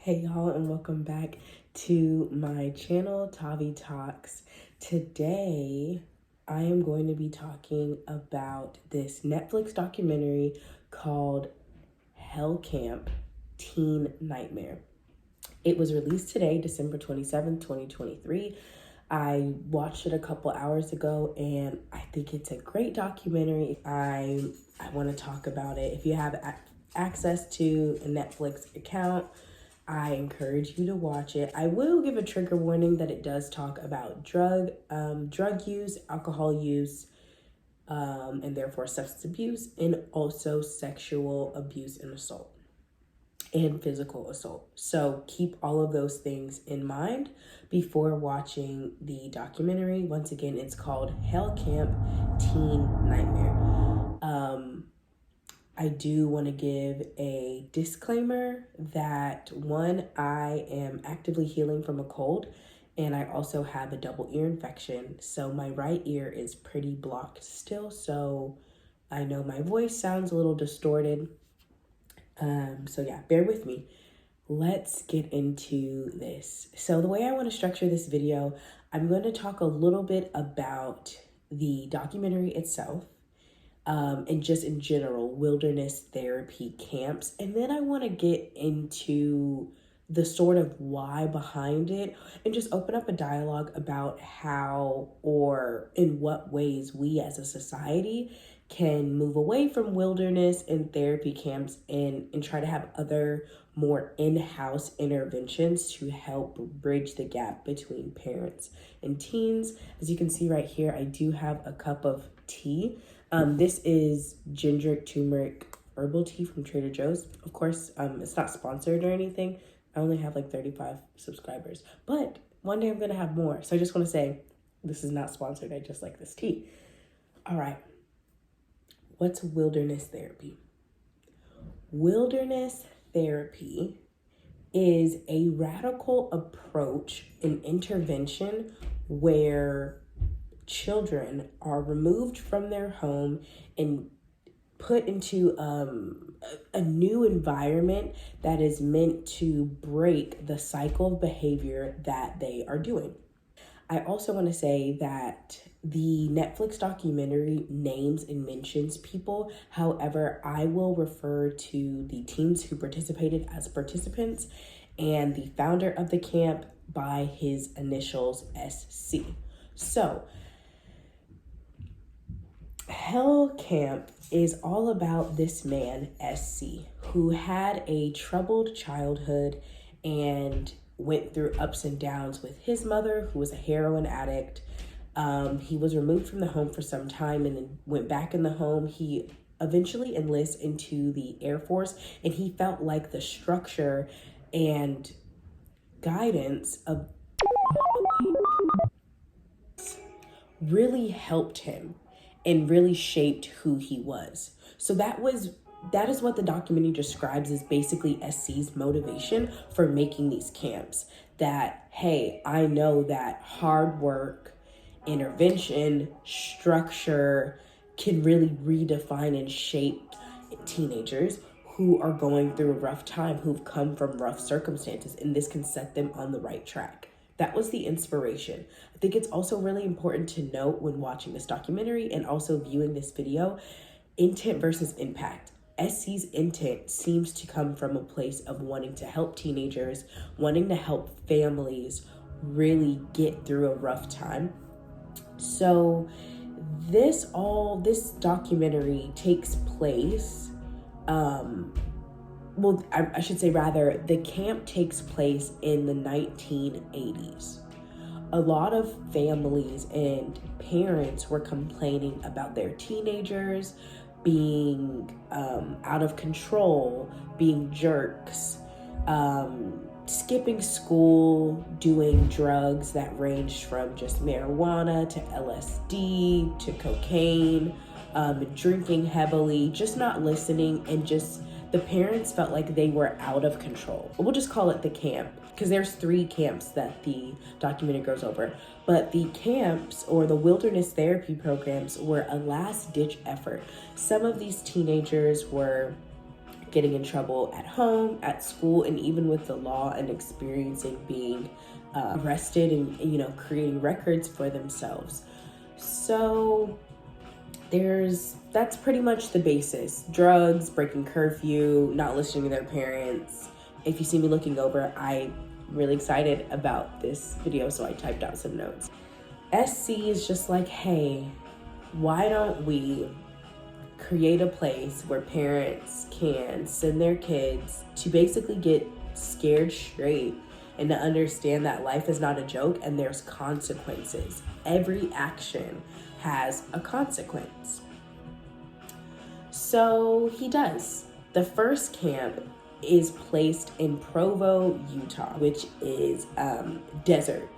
Hey y'all, and welcome back to my channel, Tavi Talks. Today, I am going to be talking about this Netflix documentary called Hell Camp: Teen Nightmare. It was released today, December 27th, 2023. I watched it a couple hours ago and I think it's a great documentary. I want to talk about it. If you have access to a Netflix account, I encourage you to watch it. I will give a trigger warning that it does talk about drug use, alcohol use, and therefore substance abuse, and also sexual abuse and assault and physical assault. So keep all of those things in mind before watching the documentary. Once again, it's called Hell Camp: Teen Nightmare. I do want to give a disclaimer that one, I am actively healing from a cold, and I also have a double ear infection. So my right ear is pretty blocked still. So I know my voice sounds a little distorted. So yeah, bear with me. Let's get into this. So the way I want to structure this video, I'm going to talk a little bit about the documentary itself, and just in general, wilderness therapy camps. And then I want to get into the sort of why behind it and just open up a dialogue about how or in what ways we as a society can move away from wilderness and therapy camps and try to have other more in-house interventions to help bridge the gap between parents and teens. As you can see right here, I do have a cup of tea. This is ginger turmeric herbal tea from Trader Joe's. Of course, it's not sponsored or anything. I only have like 35 subscribers, but one day I'm gonna have more. So I just wanna say, this is not sponsored. I just like this tea. All right, what's wilderness therapy? Wilderness therapy is a radical approach and intervention where children are removed from their home and put into a new environment that is meant to break the cycle of behavior that they are doing. I also want to say that the Netflix documentary names and mentions people. However, I will refer to the teens who participated as participants and the founder of the camp by his initials, SC. So, Hell Camp is all about this man, SC, who had a troubled childhood and went through ups and downs with his mother, who was a heroin addict. He was removed from the home for some time and then went back in the home. He eventually enlists into the Air Force, and he felt like the structure and guidance of really helped him and really shaped who he was. So that is what the documentary describes as basically SC's motivation for making these camps. That, hey, I know that hard work, intervention, structure can really redefine and shape teenagers who are going through a rough time, who've come from rough circumstances, and this can set them on the right track. That was the inspiration. I think it's also really important to note when watching this documentary and also viewing this video, intent versus impact. SC's intent seems to come from a place of wanting to help teenagers, wanting to help families really get through a rough time. So this documentary takes place, I should say rather, the camp takes place in the 1980s. A lot of families and parents were complaining about their teenagers being out of control, being jerks, skipping school, doing drugs that ranged from just marijuana to LSD to cocaine, drinking heavily, just not listening, and just the parents felt like they were out of control. We'll just call it the camp, because there's 3 camps that the documentary goes over. But the camps or the wilderness therapy programs were a last-ditch effort. Some of these teenagers were getting in trouble at home, at school, and even with the law, and experiencing being arrested and, creating records for themselves. So that's pretty much the basis. Drugs, breaking curfew, not listening to their parents. If you see me looking over, I'm really excited about this video, so I typed out some notes. SC is just like, hey, why don't we create a place where parents can send their kids to basically get scared straight and to understand that life is not a joke and there's consequences. Every action has a consequence. So he does. The first camp is placed in Provo, Utah, which is desert.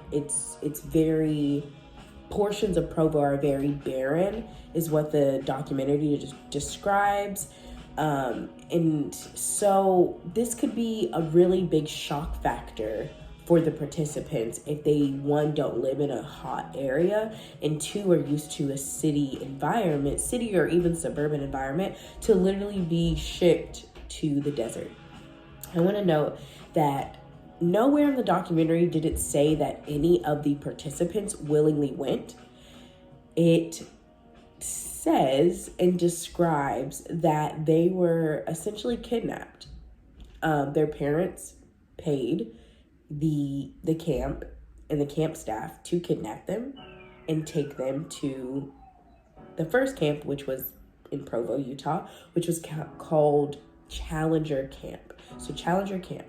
Portions of Provo are very barren, is what the documentary describes. And so this could be a really big shock factor for the participants if they, one, don't live in a hot area, and two, are used to a city or even suburban environment, to literally be shipped to the desert. I want to note that nowhere in the documentary did it say that any of the participants willingly went. It says and describes that they were essentially kidnapped. Their parents paid the camp and the camp staff to kidnap them and take them to the first camp, which was in Provo, Utah, which was called Challenger Camp. So Challenger Camp.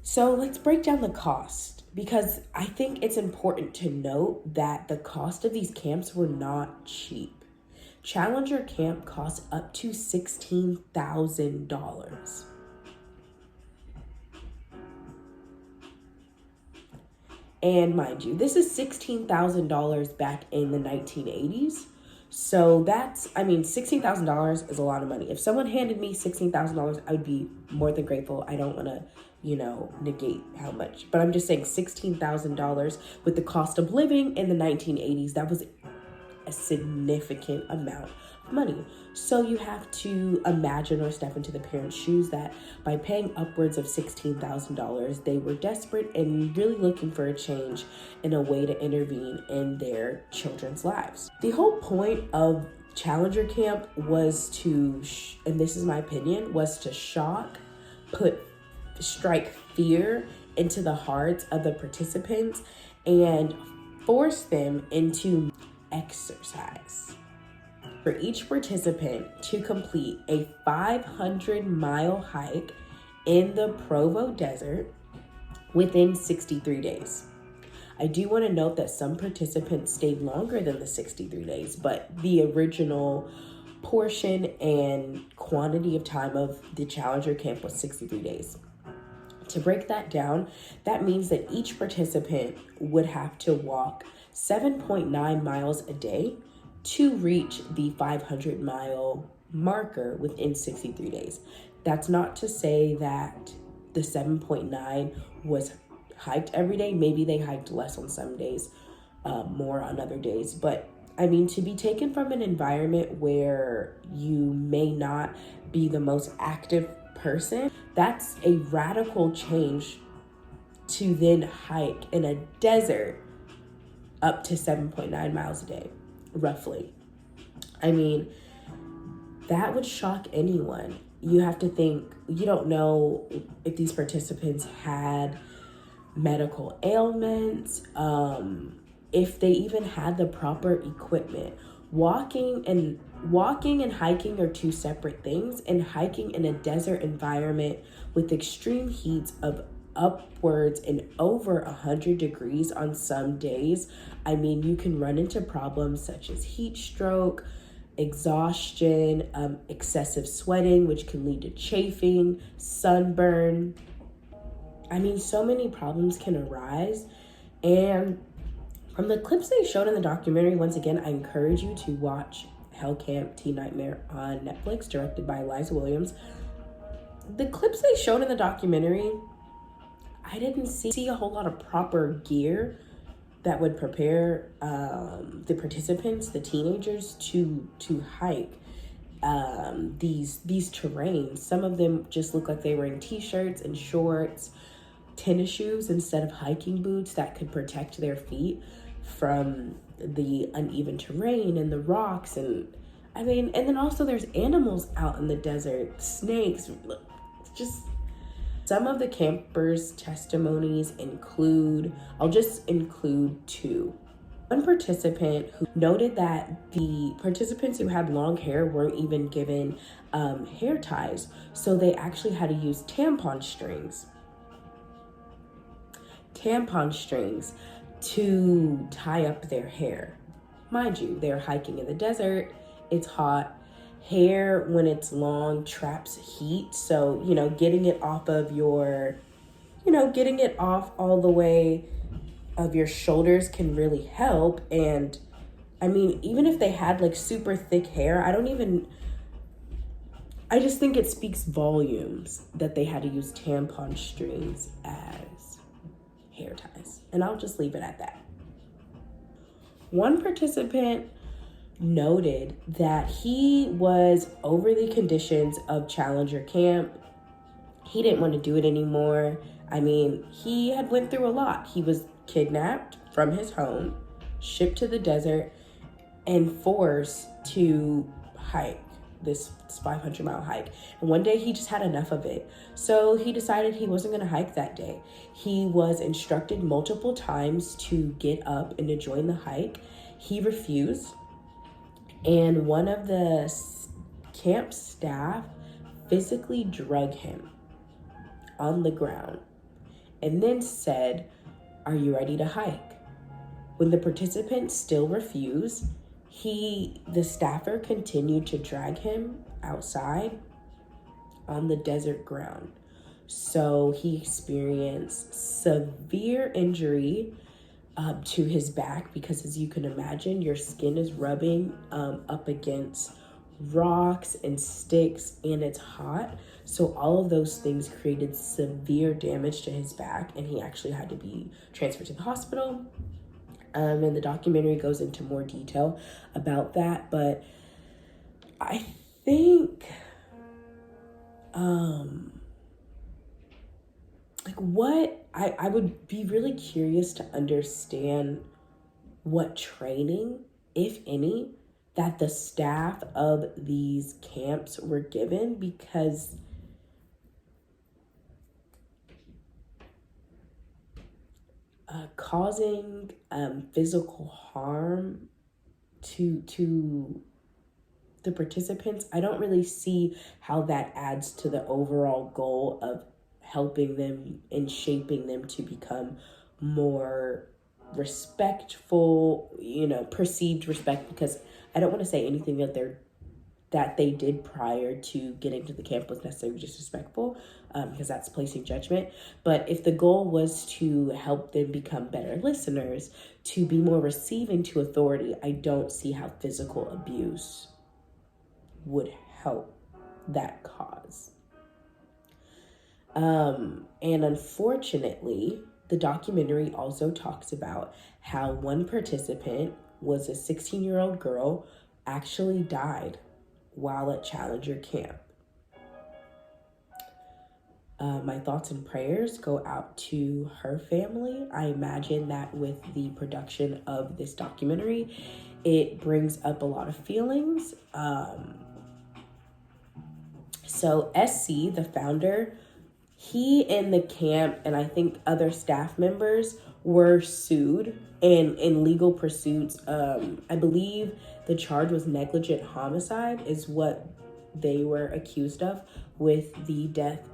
So let's break down the cost, because I think it's important to note that the cost of these camps were not cheap. Challenger Camp cost up to $16,000. And mind you, this is $16,000 back in the 1980s. So $16,000 is a lot of money. If someone handed me $16,000, I would be more than grateful. I don't want to, negate how much. But I'm just saying $16,000 with the cost of living in the 1980s, that was a significant amount of money. So you have to imagine or step into the parents' shoes that by paying upwards of $16,000, they were desperate and really looking for a change and a way to intervene in their children's lives. The whole point of Challenger Camp was to, and this is my opinion, was to strike fear into the hearts of the participants and force them into exercise. For each participant to complete a 500-mile hike in the Provo Desert within 63 days. I do want to note that some participants stayed longer than the 63 days, but the original portion and quantity of time of the Challenger Camp was 63 days. To break that down, that means that each participant would have to walk 7.9 miles a day to reach the 500-mile marker within 63 days. That's not to say that the 7.9 was hiked every day. Maybe they hiked less on some days, more on other days. But to be taken from an environment where you may not be the most active person, that's a radical change to then hike in a desert up to 7.9 miles a day, roughly. That would shock anyone. You have to think, you don't know if these participants had medical ailments, if they even had the proper equipment. Walking and hiking are two separate things, and hiking in a desert environment with extreme heats of upwards and over 100 degrees on some days, you can run into problems such as heat stroke, exhaustion, excessive sweating, which can lead to chafing, sunburn. So many problems can arise. And from the clips they showed in the documentary, once again, I encourage you to watch Hell Camp Teen Nightmare on Netflix, directed by Liza Williams. The clips they showed in the documentary, I didn't see a whole lot of proper gear that would prepare the participants, the teenagers, to hike. these terrains. Some of them just look like they were in t-shirts and shorts, tennis shoes instead of hiking boots that could protect their feet from the uneven terrain and the rocks. And I mean, and then also there's animals out in the desert, snakes. Just some of the campers' testimonies include, I'll just include two. One participant who noted that the participants who had long hair weren't even given hair ties, so they actually had to use tampon strings to tie up their hair. Mind you, they're hiking in the desert, it's hot. Hair, when it's long, traps heat, so getting it off all the way of your shoulders can really help. And I mean, even if they had like super thick hair, I just think it speaks volumes that they had to use tampon strings as hair ties. And I'll just leave it at that. One participant noted that he was over the conditions of Challenger Camp. He didn't want to do it anymore. I mean, he had went through a lot. He was kidnapped from his home, shipped to the desert, and forced to hike this 500-mile hike. And one day he just had enough of it. So he decided he wasn't going to hike that day. He was instructed multiple times to get up and to join the hike. He refused. And one of the camp staff physically drug him on the ground and then said, "Are you ready to hike?" When the participants still refused, the staffer continued to drag him outside on the desert ground. So he experienced severe injury to his back, because as you can imagine, your skin is rubbing up against rocks and sticks, and it's hot. So all of those things created severe damage to his back, and he actually had to be transferred to the hospital. And the documentary goes into more detail about that. But I think, I would be really curious to understand what training, if any, that the staff of these camps were given, because causing physical harm to the participants, I don't really see how that adds to the overall goal of helping them and shaping them to become more respectful, perceived respect, because I don't want to say anything that they did prior to getting to the camp was necessarily disrespectful, because that's placing judgment. But if the goal was to help them become better listeners, to be more receiving to authority, I don't see how physical abuse would help that cause. And unfortunately, the documentary also talks about how one participant was a 16-year-old girl, actually died while at Challenger Camp. My thoughts and prayers go out to her family. I imagine that with the production of this documentary, it brings up a lot of feelings. So SC, the founder, he and the camp, and I think other staff members, were sued in legal pursuits. I believe the charge was negligent homicide is what they were accused of with the death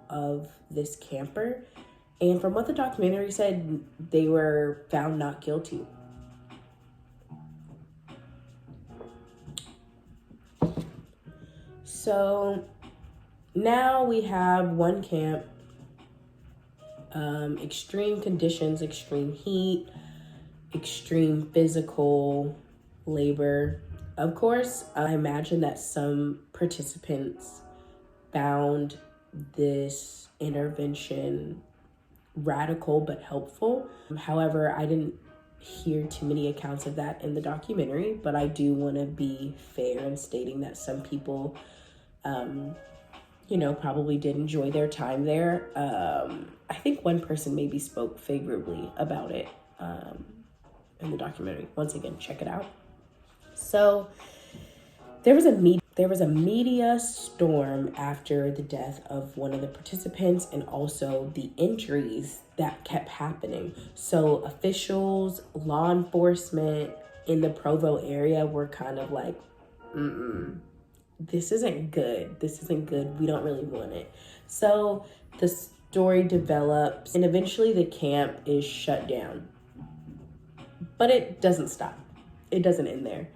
of this camper. And from what the documentary said, they were found not guilty. So now we have one camp, extreme conditions, extreme heat, extreme physical labor. Of course, I imagine that some participants found this intervention radical but helpful. However, I didn't hear too many accounts of that in the documentary, but I do want to be fair in stating that some people, probably did enjoy their time there. I think one person maybe spoke favorably about it in the documentary. Once again, check it out. So there was a media storm after the death of one of the participants, and also the injuries that kept happening. So officials, law enforcement in the Provo area were kind of like, this isn't good. This isn't good. We don't really want it. So the story develops, and eventually the camp is shut down. But it doesn't stop. It doesn't end there.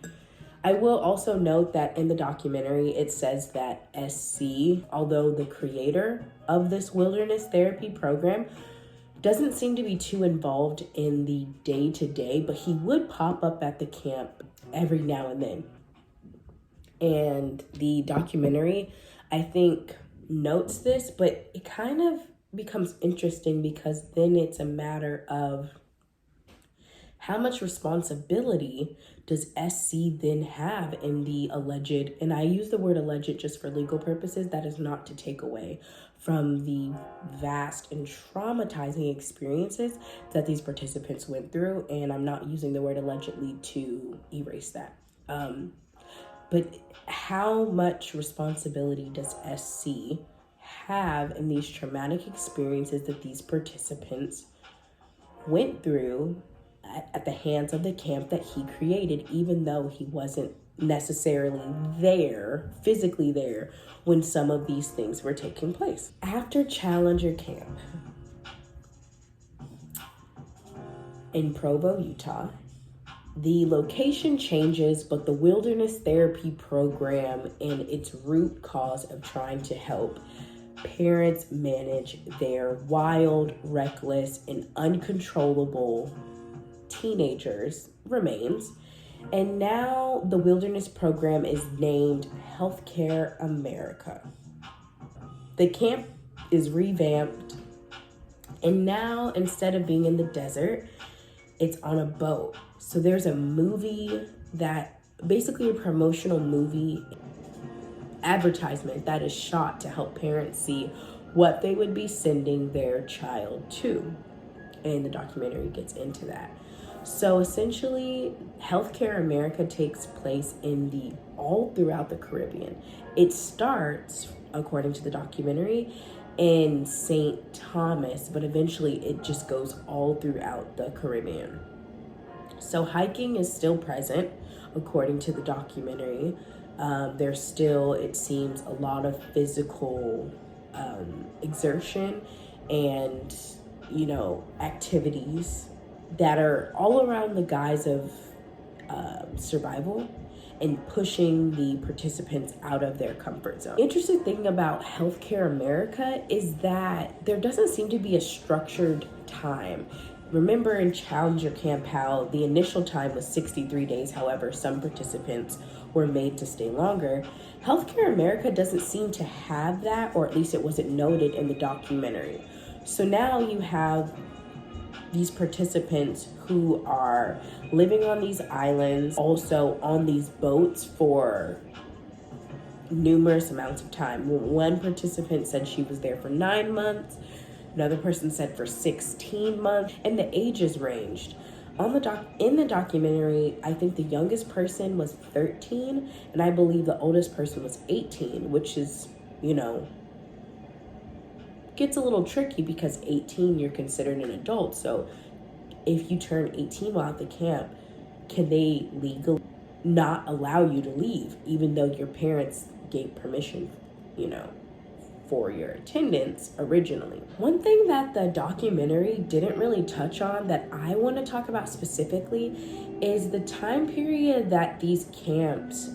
I will also note that in the documentary, it says that SC, although the creator of this wilderness therapy program, doesn't seem to be too involved in the day-to-day, but he would pop up at the camp every now and then. And the documentary, I think, notes this, but it kind of becomes interesting because then it's a matter of how much responsibility does SC then have in the alleged, and I use the word alleged just for legal purposes, that is not to take away from the vast and traumatizing experiences that these participants went through, and I'm not using the word allegedly to erase that. But how much responsibility does SC have in these traumatic experiences that these participants went through at the hands of the camp that he created, even though he wasn't necessarily there, physically there, when some of these things were taking place? After Challenger Camp in Provo, Utah, the location changes, but the wilderness therapy program and its root cause of trying to help parents manage their wild, reckless, and uncontrollable teenagers remains. And now the wilderness program is named Healthcare America. The camp is revamped, and now instead of being in the desert, it's on a boat. So there's a movie that, basically a promotional movie advertisement that is shot to help parents see what they would be sending their child to. And the documentary gets into that. So essentially, Healthcare America takes place all throughout the Caribbean. It starts, according to the documentary, in St. Thomas, but eventually it just goes all throughout the Caribbean. So hiking is still present, according to the documentary. There's still, it seems, a lot of physical exertion and, activities that are all around the guise of survival and pushing the participants out of their comfort zone. Interesting thing about Healthcare America is that there doesn't seem to be a structured time. Remember in Challenger Camp how the initial time was 63 days, however, some participants were made to stay longer. Healthcare America doesn't seem to have that, or at least it wasn't noted in the documentary. So now you have these participants who are living on these islands, also on these boats for numerous amounts of time. One participant said she was there for 9 months. Another person said for 16 months, and the ages ranged. In the documentary, I think the youngest person was 13, and I believe the oldest person was 18, which is, gets a little tricky because 18, you're considered an adult. So if you turn 18 while at the camp, can they legally not allow you to leave, even though your parents gave permission, for your attendance originally? One thing that the documentary didn't really touch on that I want to talk about specifically is the time period that these camps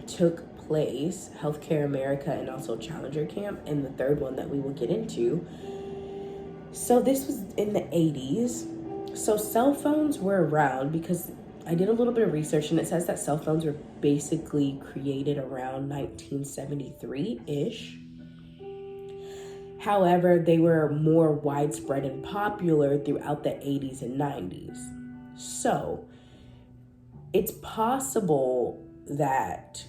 took place, Healthcare America and also Challenger Camp, and the third one that we will get into. So this was in the 80s. So cell phones were around, because I did a little bit of research and it says that cell phones were basically created around 1973-ish. However, they were more widespread and popular throughout the 80s and 90s. So it's possible that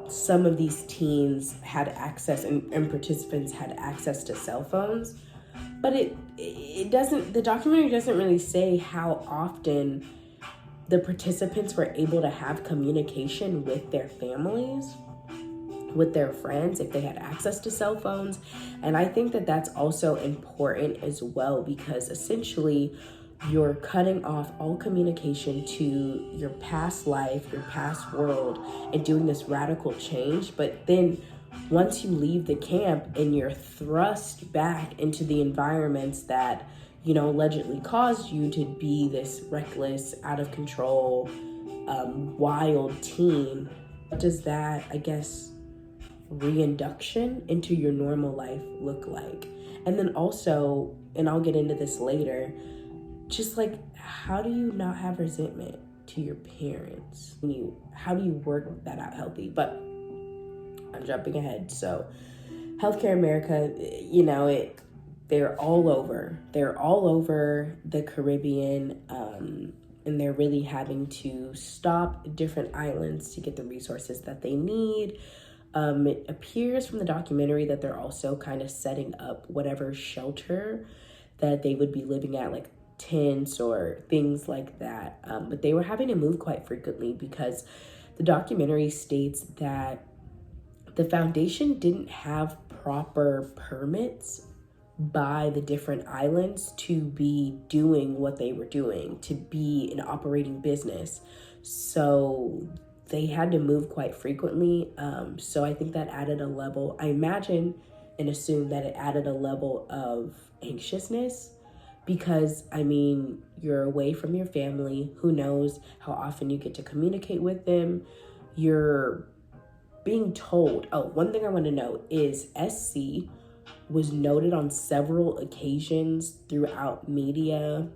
some of these teens had access and participants had access to cell phones, but it doesn't, the documentary doesn't really say how often the participants were able to have communication with their families, with their friends, if they had access to cell phones. And I think that that's also important as well, because essentially you're cutting off all communication to your past life, your past world, and doing this radical change. But then once you leave the camp and you're thrust back into the environments that, you know, allegedly caused you to be this reckless, out of control, wild teen, what does that, I guess, reinduction into your normal life look like? And then also, and I'll get into this later, just like, how do you not have resentment to your parents? How do you work that out healthy? But I'm jumping ahead. So Healthcare America, you know, they're all over. They're all over the Caribbean, and they're really having to stop different islands to get the resources that they need. It appears from the documentary that they're also kind of setting up whatever shelter that they would be living at, like tents or things like that. But they were having to move quite frequently because the documentary states that the foundation didn't have proper permits by the different islands to be doing what they were doing, to be an operating business. So they had to move quite frequently. So I think that added a level, I imagine and assume that it added a level of anxiousness, because I mean, you're away from your family. Who knows how often you get to communicate with them. You're being told, oh, one thing I want to note is SC was noted on several occasions throughout media,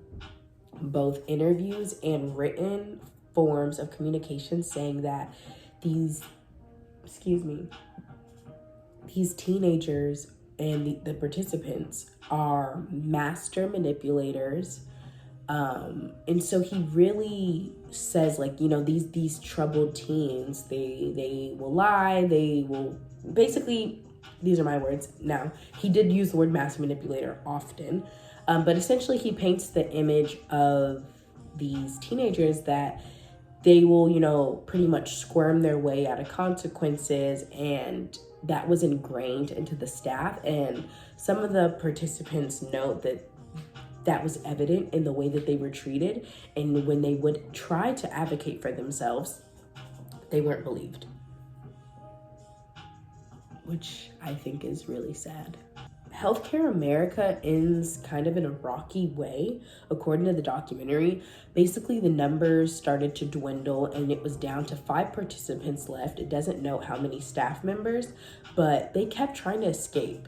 both interviews and written forms of communication, saying that these teenagers and the participants are master manipulators. And so he really says, like, you know, these troubled teens, they will lie, they will basically, these are my words now, he did use the word master manipulator often, but essentially he paints the image of these teenagers that they will, you know, pretty much squirm their way out of consequences, and that was ingrained into the staff. And some of the participants note that that was evident in the way that they were treated, and when they would try to advocate for themselves, they weren't believed, which I think is really sad. Healthcare America ends kind of in a rocky way, according to the documentary. Basically, the numbers started to dwindle and it was down to 5 participants left. It doesn't note how many staff members, but they kept trying to escape.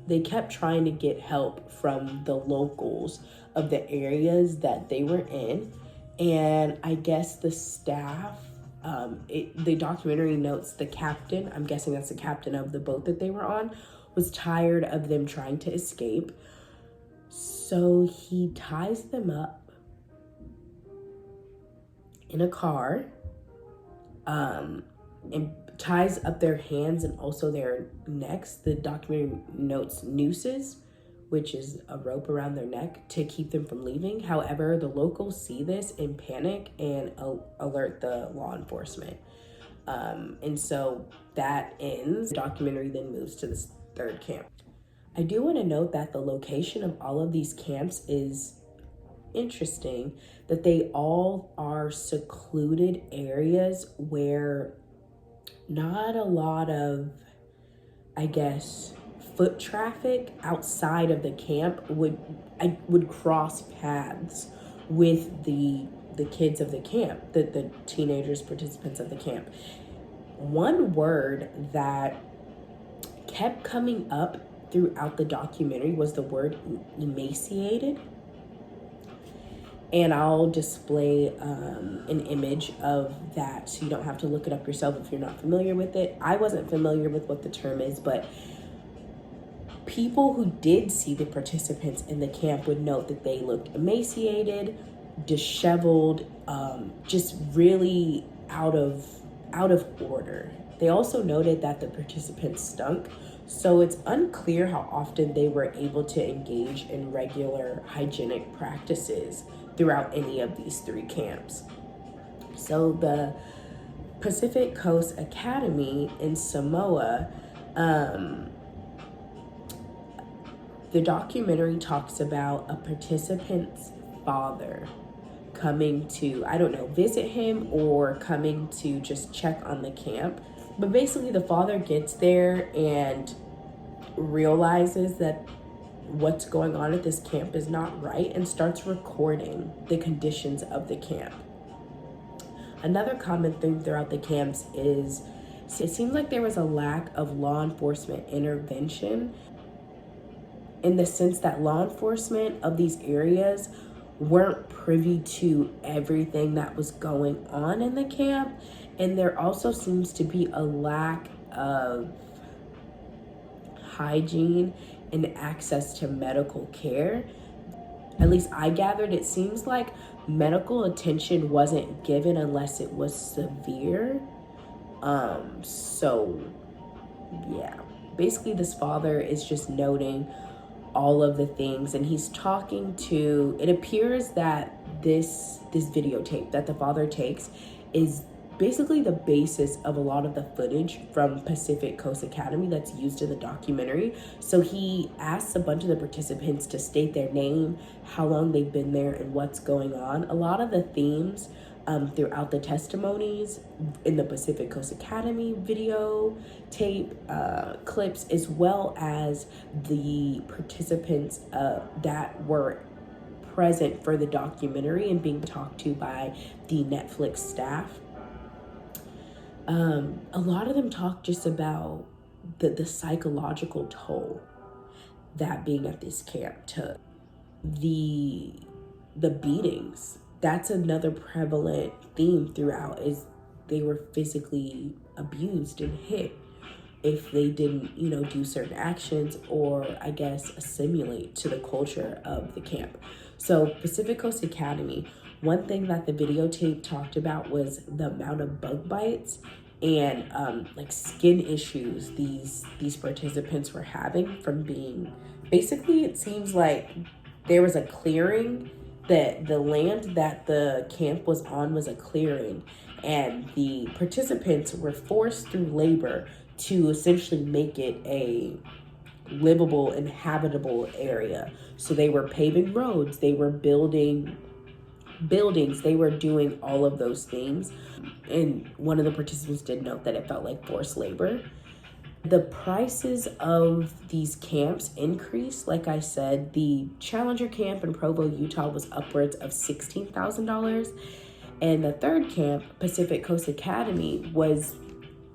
They kept trying to get help from the locals of the areas that they were in. And I guess the staff, the documentary notes the captain, I'm guessing that's the captain of the boat that they were on, was tired of them trying to escape. So he ties them up in a car, and ties up their hands and also their necks. The documentary notes nooses, which is a rope around their neck to keep them from leaving. However, the locals see this and panic and alert the law enforcement. And so that ends. The documentary then moves to this 3rd camp. I do want to note that the location of all of these camps is interesting, that they all are secluded areas where not a lot of, I guess, foot traffic outside of the camp would cross paths with the kids of the camp, the teenagers, participants of the camp. One word that kept coming up throughout the documentary was the word emaciated. And I'll display an image of that so you don't have to look it up yourself if you're not familiar with it. I wasn't familiar with what the term is, but people who did see the participants in the camp would note that they looked emaciated. disheveled, just really out of order. They also noted that the participants stunk, so it's unclear how often they were able to engage in regular hygienic practices throughout any of these 3 camps. So the Pacific Coast Academy in Samoa, the documentary talks about a participant's father coming to, I don't know, visit him or coming to just check on the camp. But basically the father gets there and realizes that what's going on at this camp is not right and starts recording the conditions of the camp. Another common theme throughout the camps is it seems like there was a lack of law enforcement intervention, in the sense that law enforcement of these areas weren't privy to everything that was going on in the camp. And there also seems to be a lack of hygiene and access to medical care. At least I gathered, it seems like medical attention wasn't given unless it was severe. So yeah, basically this father is just noting all of the things, and he's talking to, it appears that this videotape that the father takes is basically the basis of a lot of the footage from Pacific Coast Academy that's used in the documentary. So he asks a bunch of the participants to state their name, how long they've been there, and what's going on. A lot of the themes throughout the testimonies in the Pacific Coast Academy video tape clips, as well as the participants that were present for the documentary and being talked to by the Netflix staff. A lot of them talk just about the psychological toll that being at this camp took. The beatings, that's another prevalent theme throughout, is they were physically abused and hit if they didn't, do certain actions or, I guess, assimilate to the culture of the camp. So Pacific Coast Academy, one thing that the videotape talked about was the amount of bug bites and like skin issues these participants were having from being, basically it seems like there was a clearing, that the land that the camp was on was a clearing, and the participants were forced through labor to essentially make it a livable and habitable area. So they were paving roads, they were building buildings, they were doing all of those things. And one of the participants did note that it felt like forced labor. The prices of these camps increased. Like I said, the Challenger camp in Provo, Utah was upwards of $16,000. And the third camp, Pacific Coast Academy, was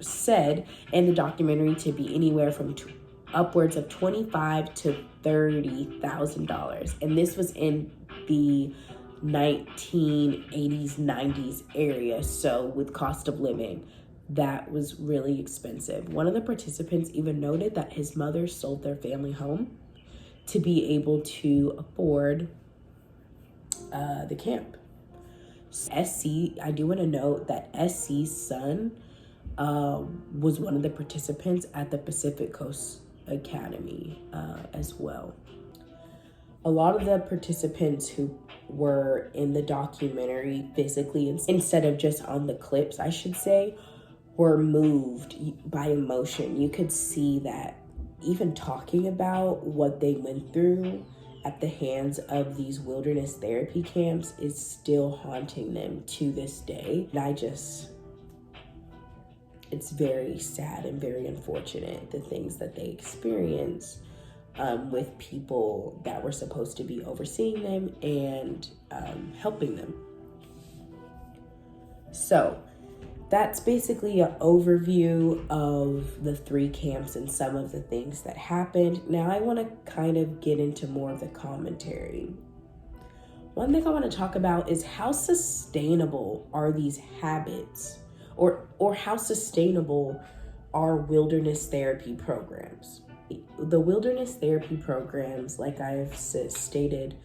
said in the documentary to be anywhere from upwards of $25,000 to $30,000. And this was in the 1980s, 90s area. So with cost of living, that was really expensive. One of the participants even noted that his mother sold their family home to be able to afford the camp. SC, I do want to note that SC's son was one of the participants at the Pacific Coast Academy as well. A lot of the participants who were in the documentary physically, instead of just on the clips, I should say, were moved by emotion. You could see that even talking about what they went through at the hands of these wilderness therapy camps is still haunting them to this day. And it's very sad and very unfortunate, the things that they experience with people that were supposed to be overseeing them and helping them. So that's basically an overview of the 3 camps and some of the things that happened. Now I want to kind of get into more of the commentary. One thing I want to talk about is how sustainable are these habits, or how sustainable are wilderness therapy programs? The wilderness therapy programs, like I've stated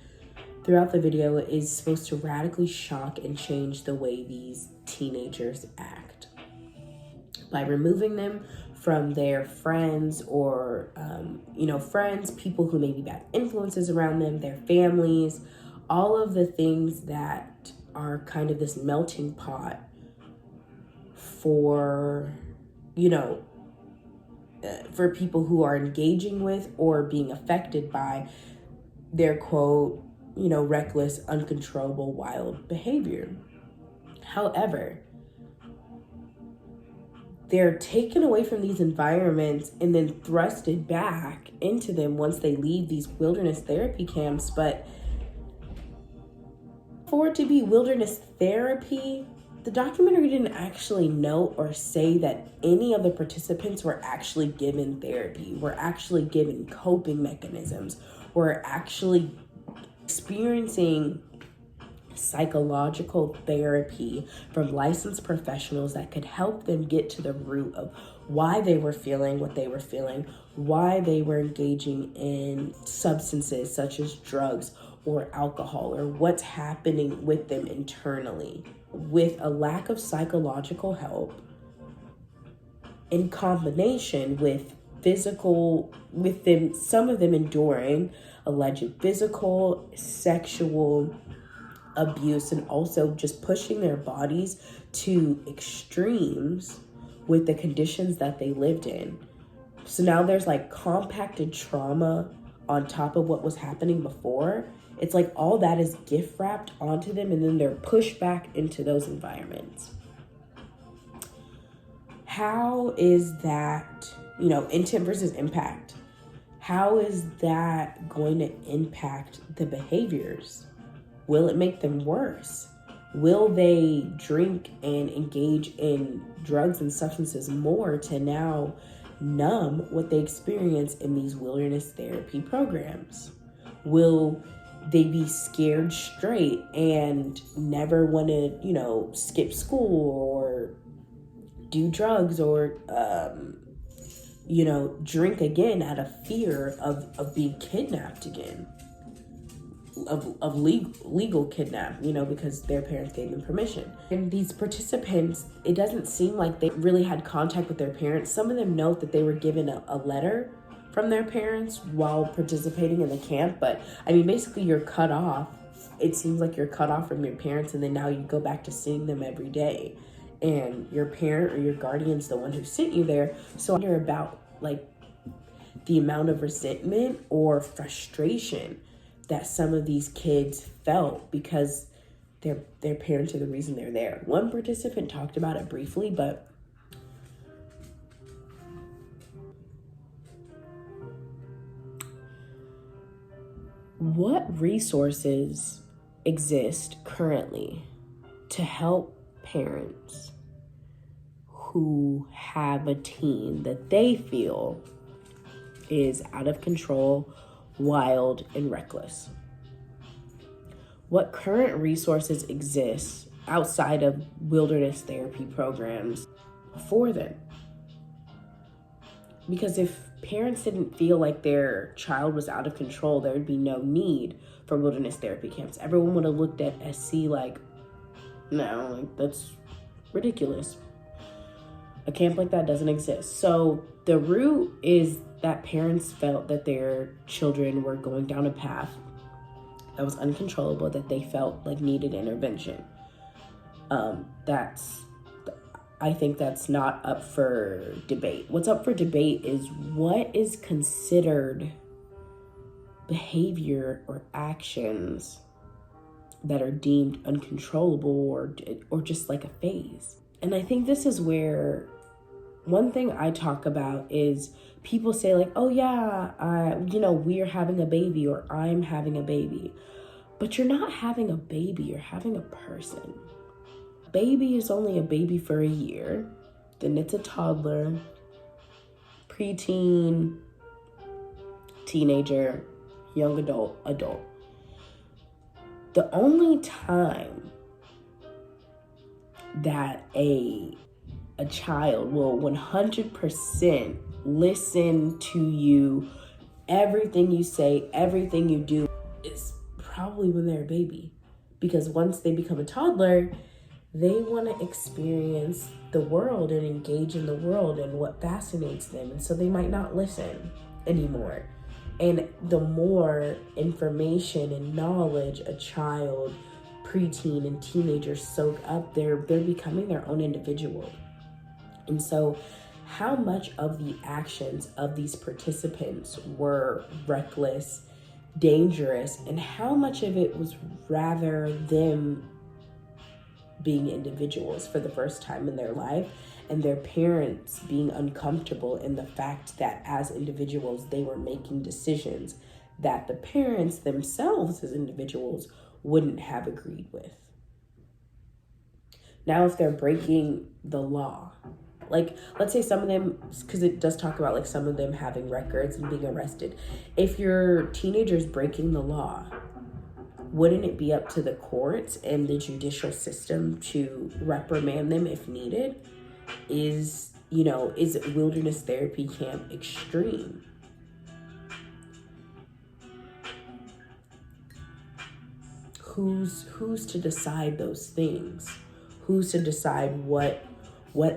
throughout the video is supposed to radically shock and change the way these teenagers act by removing them from their friends or, friends, people who may be bad influences around them, their families, all of the things that are kind of this melting pot for, for people who are engaging with or being affected by their quote, reckless, uncontrollable, wild behavior. However, they're taken away from these environments and then thrusted back into them once they leave these wilderness therapy camps. But for it to be wilderness therapy, the documentary didn't actually note or say that any of the participants were actually given therapy, were actually given coping mechanisms, were actually experiencing psychological therapy from licensed professionals that could help them get to the root of why they were feeling what they were feeling, why they were engaging in substances such as drugs or alcohol, or what's happening with them internally. With a lack of psychological help in combination with some of them enduring alleged physical, sexual abuse, and also just pushing their bodies to extremes with the conditions that they lived in. So now there's like compacted trauma on top of what was happening before. It's like all that is gift wrapped onto them, and then they're pushed back into those environments. How is that, intent versus impact? How is that going to impact the behaviors? Will it make them worse? Will they drink and engage in drugs and substances more to now numb what they experience in these wilderness therapy programs? Will they be scared straight and never want to, skip school or do drugs or, drink again out of fear of being kidnapped again? Of legal kidnap, because their parents gave them permission. And these participants, it doesn't seem like they really had contact with their parents. Some of them note that they were given a letter from their parents while participating in the camp, but basically you're cut off. It seems like you're cut off from your parents, and then now you go back to seeing them every day, and your parent or your guardian's the one who sent you there. So I wonder about the amount of resentment or frustration that some of these kids felt because their parents are the reason they're there. One participant talked about it briefly, but what resources exist currently to help parents who have a teen that they feel is out of control, wild, and reckless? What current resources exist outside of wilderness therapy programs for them? Because if parents didn't feel like their child was out of control, there would be no need for wilderness therapy camps. Everyone would have looked at SC like, no, that's ridiculous. A camp like that doesn't exist. So the root is that parents felt that their children were going down a path that was uncontrollable, that they felt like needed intervention. I think that's not up for debate. What's up for debate is what is considered behavior or actions that are deemed uncontrollable or just like a phase. And I think this is where one thing I talk about is people say like, oh yeah, we're having a baby or I'm having a baby. But you're not having a baby, you're having a person. Baby is only a baby for a year, then it's a toddler, preteen, teenager, young adult. The only time that a child will 100% listen to you, everything you say, everything you do, is probably when they're a baby. Because once they become a toddler, they want to experience the world and engage in the world and what fascinates them. And so they might not listen anymore. And the more information and knowledge a child, preteen, and teenagers soak up, they're becoming their own individual. And so how much of the actions of these participants were reckless, dangerous, and how much of it was rather them being individuals for the first time in their life, and their parents being uncomfortable in the fact that as individuals they were making decisions that the parents themselves as individuals wouldn't have agreed with. Now, if they're breaking the law, like let's say some of them, because it does talk about like some of them having records and being arrested. If your teenager's breaking the law, wouldn't it be up to the courts and the judicial system to reprimand them if needed? Is wilderness therapy camp extreme? Who's to decide those things? Who's to decide what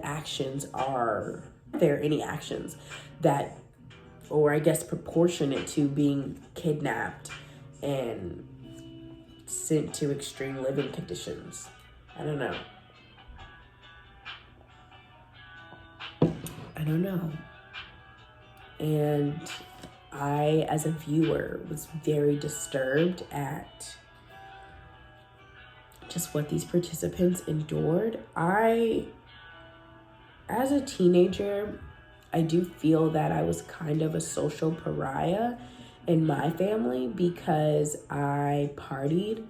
actions are there? Any actions that, or I guess proportionate to being kidnapped and sent to extreme living conditions? I don't know. And I, as a viewer, was very disturbed at just what these participants endured. As a teenager, I do feel that I was kind of a social pariah in my family because I partied.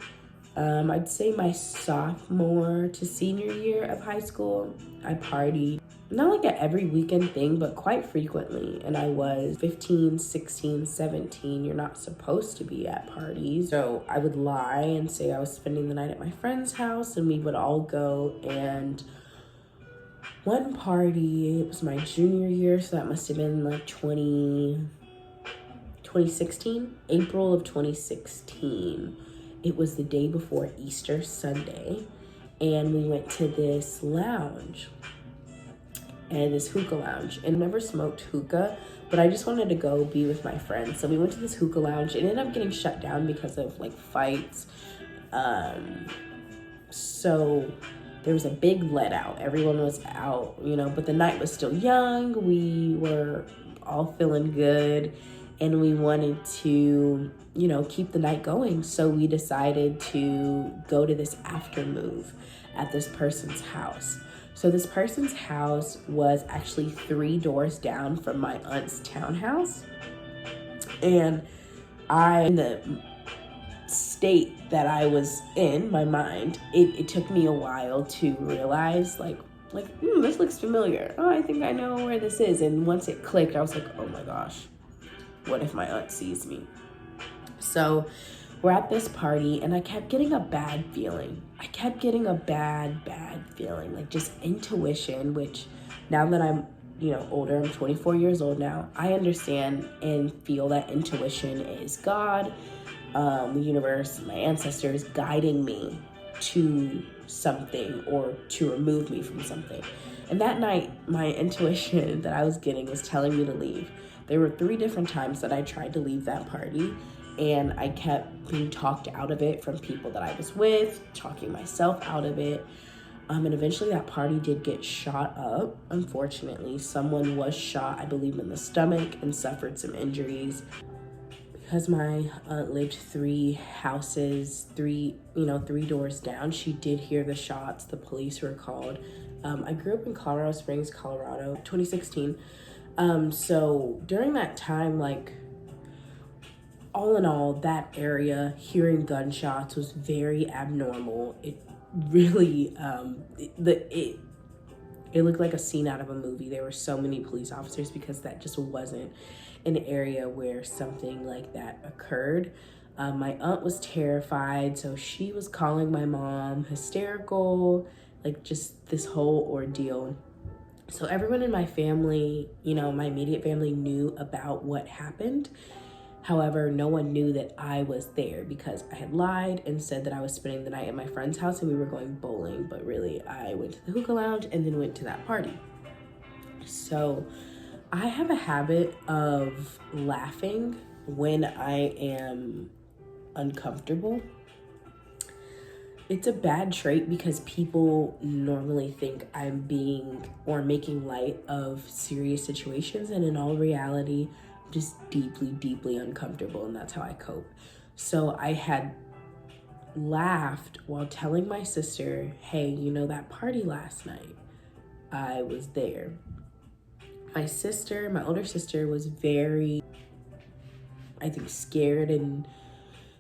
I'd say my sophomore to senior year of high school, I partied. Not like an every weekend thing, but quite frequently. And I was 15, 16, 17. You're not supposed to be at parties. So I would lie and say I was spending the night at my friend's house, and we would all go. And one party, it was my junior year, so that must have been like 2016, April of 2016. It was the day before Easter Sunday, and we went to this lounge, and this hookah lounge. And I never smoked hookah, but I just wanted to go be with my friends. So we went to this hookah lounge. It ended up getting shut down because of like fights. So there was a big let out. Everyone was out, but the night was still young. We were all feeling good, and we wanted to, keep the night going. So we decided to go to this after move at this person's house. So this person's house was actually 3 doors down from my aunt's townhouse. And in the state that I was in, my mind, it took me a while to realize this looks familiar. Oh, I think I know where this is. And once it clicked, I was like, oh my gosh, what if my aunt sees me? So we're at this party, and I kept getting a bad feeling. Like just intuition, which now that I'm, older, I'm 24 years old now, I understand and feel that intuition is God, the universe, my ancestors guiding me to something or to remove me from something. And that night, my intuition that I was getting was telling me to leave. There were 3 different times that I tried to leave that party, and I kept being talked out of it from people that I was with, talking myself out of it. And eventually that party did get shot up. Unfortunately, someone was shot, I believe, in the stomach and suffered some injuries. Because my aunt lived 3 houses, 3 doors down, she did hear the shots. The police were called. I grew up in Colorado Springs, Colorado, 2016. So during that time, all in all, that area, hearing gunshots was very abnormal. It really, it looked like a scene out of a movie. There were so many police officers because that just wasn't an area where something like that occurred. My aunt was terrified, so she was calling my mom hysterical, just this whole ordeal. So everyone in my family, my immediate family, knew about what happened. However, no one knew that I was there because I had lied and said that I was spending the night at my friend's house and we were going bowling, but really I went to the hookah lounge and then went to that party. So I have a habit of laughing when I am uncomfortable. It's a bad trait because people normally think I'm being or making light of serious situations, and in all reality, I'm just deeply, deeply uncomfortable, and that's how I cope. So I had laughed while telling my sister, hey, you know that party last night? I was there. My older sister, was very, I think, scared and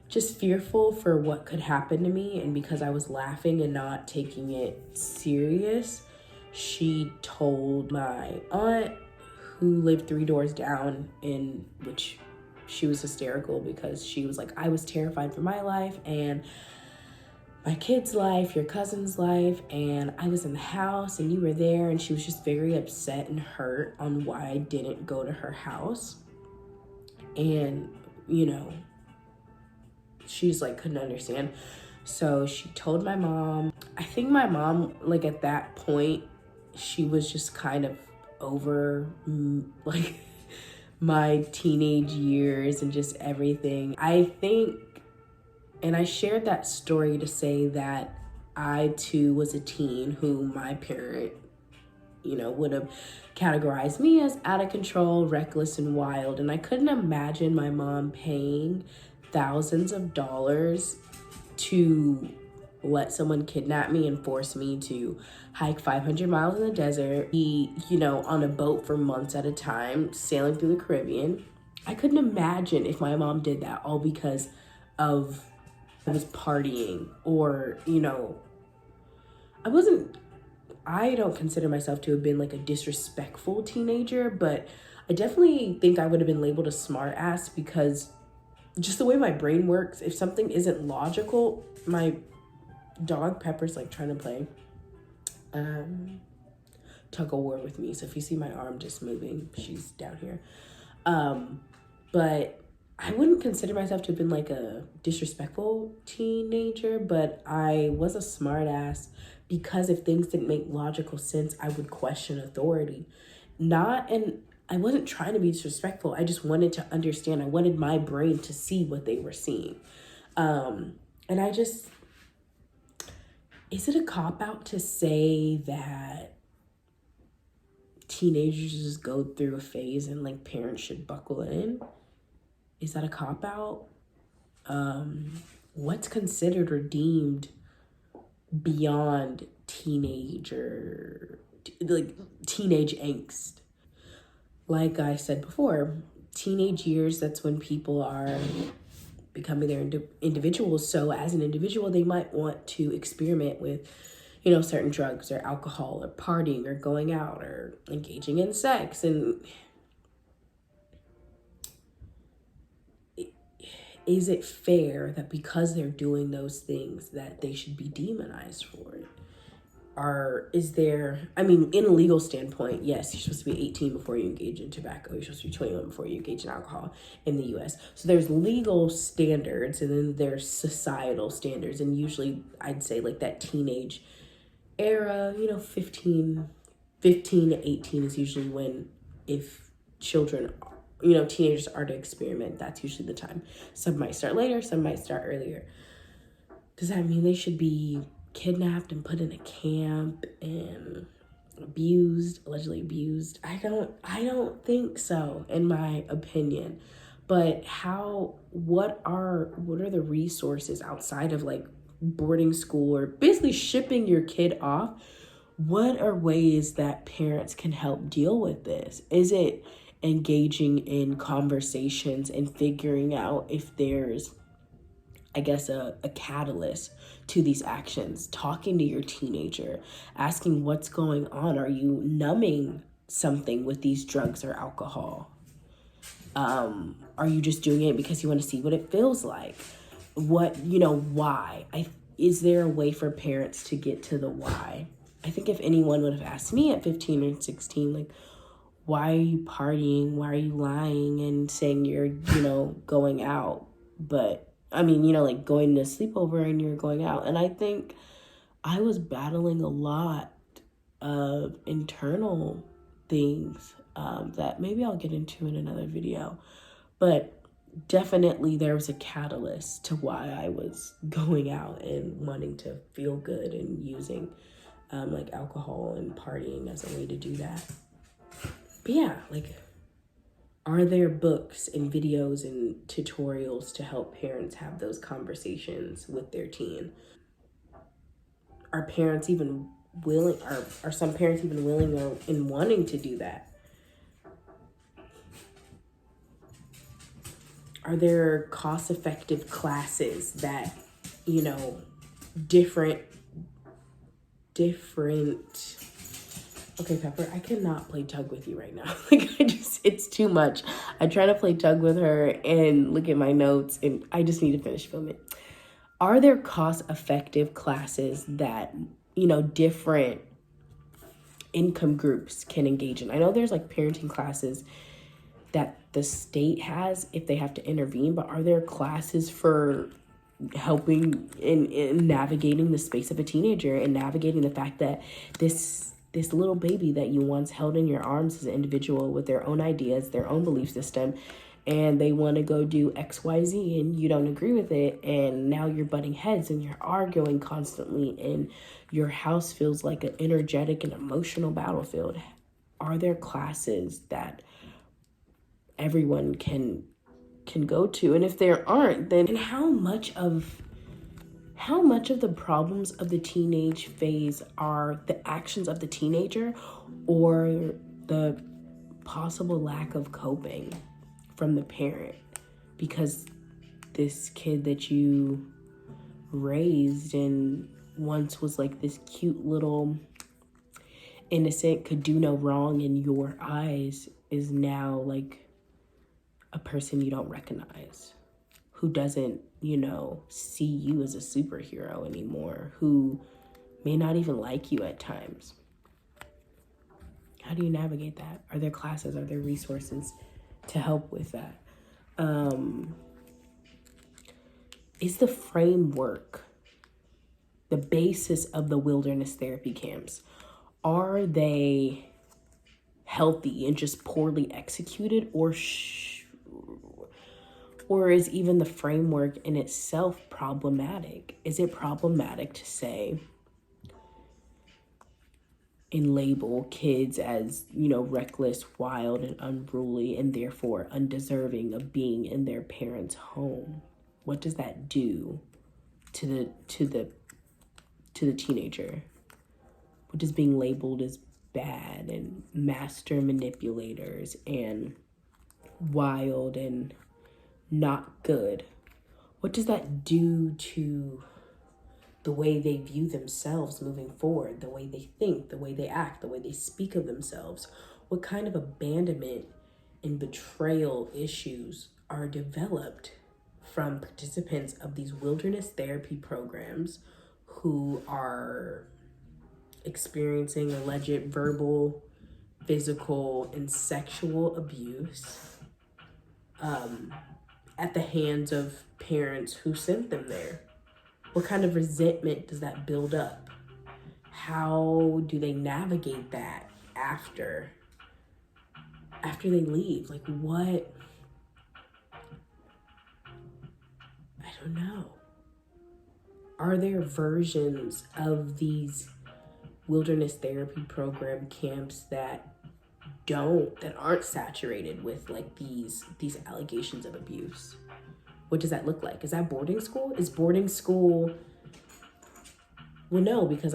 just fearful for what could happen to me. And because I was laughing and not taking it serious, she told my aunt, who lived 3 doors down, in which she was hysterical because she was like, I was terrified for my life and my kid's life, your cousin's life, and I was in the house and you were there. And she was just very upset and hurt on why I didn't go to her house. And, you know, she's like, couldn't understand. So she told my mom. I think my mom, like at that point, she was just kind of over like my teenage years and just everything. I think, and I shared that story to say that I too was a teen who my parent, would have categorized me as out of control, reckless, and wild. And I couldn't imagine my mom paying thousands of dollars to let someone kidnap me and force me to hike 500 miles in the desert, be, on a boat for months at a time, sailing through the Caribbean. I couldn't imagine if my mom did that all because of I was partying or, I don't consider myself to have been like a disrespectful teenager, but I definitely think I would have been labeled a smart ass because just the way my brain works, if something isn't logical, my dog Pepper's like trying to play tug of war with me. So if you see my arm just moving, she's down here. But I wouldn't consider myself to have been like a disrespectful teenager, but I was a smart ass because if things didn't make logical sense, I would question authority. I wasn't trying to be disrespectful. I just wanted to understand. I wanted my brain to see what they were seeing. Is it a cop-out to say that teenagers just go through a phase and like parents should buckle in? Is that a cop-out? What's considered or deemed beyond teenage angst? Like I said before, teenage years, that's when people are becoming their individuals. So as an individual, they might want to experiment with, certain drugs or alcohol or partying or going out or engaging in sex. And is it fair that because they're doing those things that they should be demonized for it? In a legal standpoint, yes, you're supposed to be 18 before you engage in tobacco. You're supposed to be 21 before you engage in alcohol in the US. So there's legal standards and then there's societal standards. And usually I'd say like that teenage era, 15 to 18 is usually when, if children, teenagers are to experiment, that's usually the time. Some might start later, some might start earlier. Does that mean they should be kidnapped and put in a camp and allegedly abused? I don't think so, in my opinion. But what are the resources outside of like boarding school or basically shipping your kid off? What are ways that parents can help deal with this? Is it engaging in conversations and figuring out if there's, I guess, a catalyst to these actions? Talking to your teenager, asking what's going on. Are you numbing something with these drugs or alcohol? Are you just doing it because you want to see what it feels like? Why? Is there a way for parents to get to the why? I think if anyone would have asked me at 15 or 16, like, why are you partying? Why are you lying and saying you're, going out? But, like going to sleepover and you're going out. And I think I was battling a lot of internal things that maybe I'll get into in another video. But definitely there was a catalyst to why I was going out and wanting to feel good and using like alcohol and partying as a way to do that. But yeah, like, are there books and videos and tutorials to help parents have those conversations with their teen? Are parents even willing, are some parents even willing or in wanting to do that? Are there cost-effective classes that, different, okay, Pepper, I cannot play tug with you right now. Like, it's too much. I try to play tug with her and look at my notes, and I just need to finish filming. Are there cost-effective classes that, different income groups can engage in? I know there's like parenting classes that the state has if they have to intervene, but are there classes for helping in navigating the space of a teenager and navigating the fact that this little baby that you once held in your arms as an individual with their own ideas, their own belief system, and they want to go do XYZ and you don't agree with it, and now you're butting heads and you're arguing constantly and your house feels like an energetic and emotional battlefield? Are there classes that everyone can go to? And if there aren't, then how much of the problems of the teenage phase are the actions of the teenager or the possible lack of coping from the parent? Because this kid that you raised and once was like this cute little innocent, could do no wrong in your eyes, is now like a person you don't recognize, who doesn't, see you as a superhero anymore, who may not even like you at times. How do you navigate that? Are there classes? Are there resources to help with that? Is the framework, the basis of the wilderness therapy camps, are they healthy and just poorly executed, or is even the framework in itself problematic? Is it problematic to say and label kids as, reckless, wild, and unruly, and therefore undeserving of being in their parents' home? What does that do to the teenager? What does being labeled as bad and master manipulators and wild and not good, what does that do to the way they view themselves moving forward, the way they think, the way they act, the way they speak of themselves? What kind of abandonment and betrayal issues are developed from participants of these wilderness therapy programs who are experiencing alleged verbal, physical, and sexual abuse at the hands of parents who sent them there? What kind of resentment does that build up? How do they navigate that after they leave? Like, what? I don't know. Are there versions of these wilderness therapy program camps that aren't saturated with like these allegations of abuse? What does that look like? Is that boarding school? Is boarding school? Well, no, because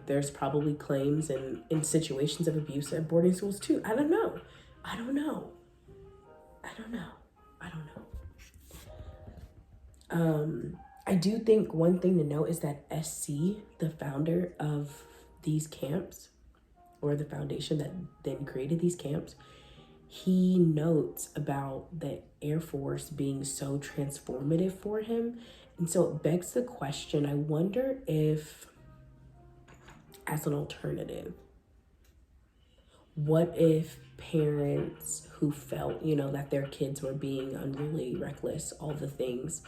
there's probably claims and in situations of abuse at boarding schools too. I don't know. I do think one thing to note is that SC, the founder of these camps, or the foundation that then created these camps, he notes about the Air Force being so transformative for him. And so it begs the question, I wonder if, as an alternative, what if parents who felt, that their kids were being unruly, reckless, all the things,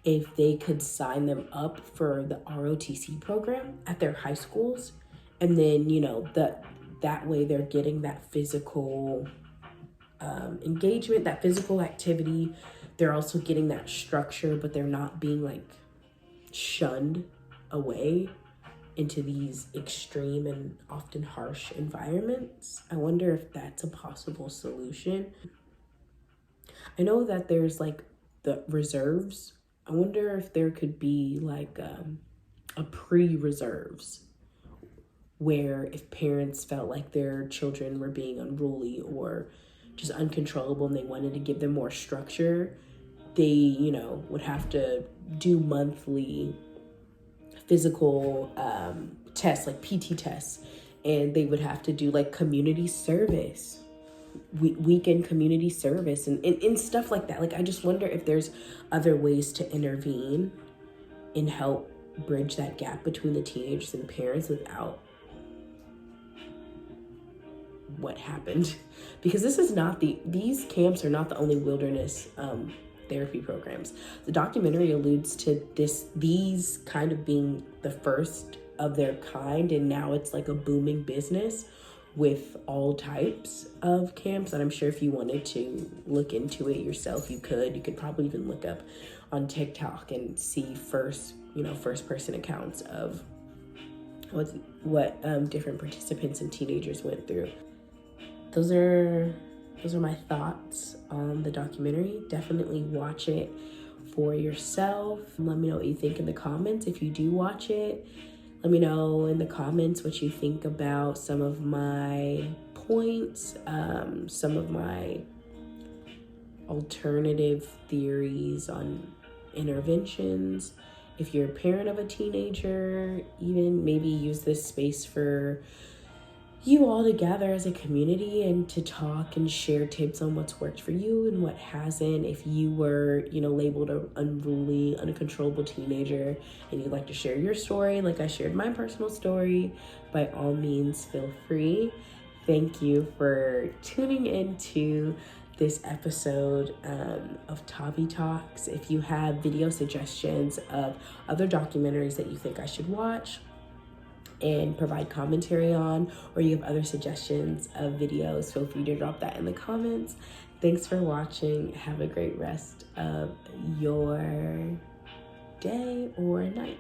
if they could sign them up for the ROTC program at their high schools. And then, that way they're getting that physical engagement, that physical activity. They're also getting that structure, but they're not being like shunned away into these extreme and often harsh environments. I wonder if that's a possible solution. I know that there's like the reserves. I wonder if there could be like a pre-reserves where if parents felt like their children were being unruly or just uncontrollable and they wanted to give them more structure, they, would have to do monthly physical tests, like PT tests, and they would have to do like community service, weekend community service, and stuff like that. Like, I just wonder if there's other ways to intervene and help bridge that gap between the teenagers and the parents without what happened. Because these camps are not the only wilderness therapy programs. The documentary alludes to these kind of being the first of their kind, and now it's like a booming business with all types of camps. And I'm sure if you wanted to look into it yourself, you could probably even look up on TikTok and see first person accounts of what different participants and teenagers went through. Those are my thoughts on the documentary. Definitely watch it for yourself. Let me know what you think in the comments. If you do watch it, let me know in the comments what you think about some of my points, some of my alternative theories on interventions. If you're a parent of a teenager, even maybe use this space for you all to gather as a community and to talk and share tips on what's worked for you and what hasn't. If you were, labeled an unruly, uncontrollable teenager and you'd like to share your story, like I shared my personal story, by all means, feel free. Thank you for tuning into this episode of Tavi Talks. If you have video suggestions of other documentaries that you think I should watch and provide commentary on, or you have other suggestions of videos, feel free to drop that in the comments. Thanks for watching. Have a great rest of your day or night.